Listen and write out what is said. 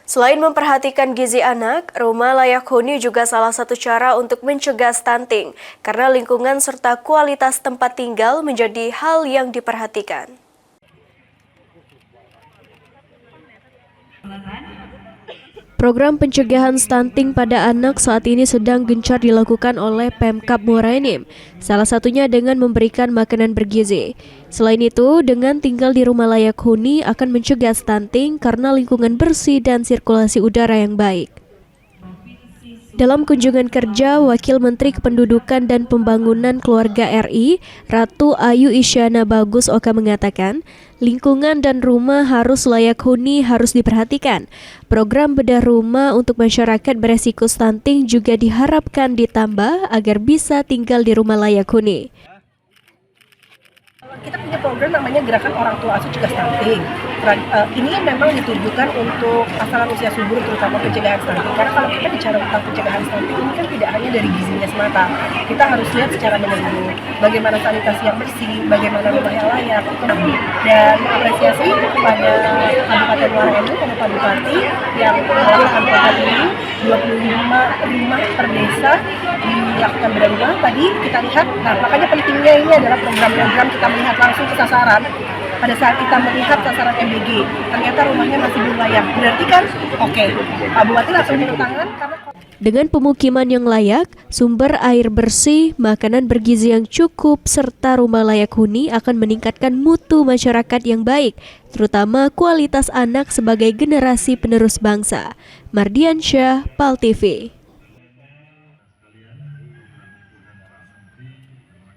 Selain memperhatikan gizi anak, rumah layak huni juga salah satu cara untuk mencegah stunting, karena lingkungan serta kualitas tempat tinggal menjadi hal yang diperhatikan. Program pencegahan stunting pada anak saat ini sedang gencar dilakukan oleh Pemkab Muara Enim, salah satunya dengan memberikan makanan bergizi. Selain itu, dengan tinggal di rumah layak huni akan mencegah stunting karena lingkungan bersih dan sirkulasi udara yang baik. Dalam kunjungan kerja, Wakil Menteri Kependudukan dan Pembangunan Keluarga RI, Ratu Ayu Isyana Bagus Oka mengatakan, lingkungan dan rumah harus layak huni harus diperhatikan. Program bedah rumah untuk masyarakat beresiko stunting juga diharapkan ditambah agar bisa tinggal di rumah layak huni. Kita punya program namanya Gerakan Orang Tua Asuh Cegah Stunting. Ini memang ditujukan untuk pasangan usia subur, terutama pencegahan stunting. Karena kalau kita bicara tentang pencegahan stunting, ini kan tidak hanya dari gizinya semata. Kita harus lihat secara menyeluruh, bagaimana sanitasi yang bersih, bagaimana rumah yang layak, dan mengapresiasi kepada Kabupaten Muara Enim, pada Pak Bupati yang melakukan program ini. 25 rumah per desa dilakukan bedah rumah. Tadi kita lihat, nah makanya pentingnya ini adalah program-program kita melihat langsung ke sasaran. Pada saat kita melihat sasaran MBG, ternyata rumahnya masih belum layak. Berarti kan, oke, Pak Bupati langsung turun tangan karena dengan pemukiman yang layak, sumber air bersih, makanan bergizi yang cukup, serta rumah layak huni akan meningkatkan mutu masyarakat yang baik, terutama kualitas anak sebagai generasi penerus bangsa. Mardiansyah, PAL TV.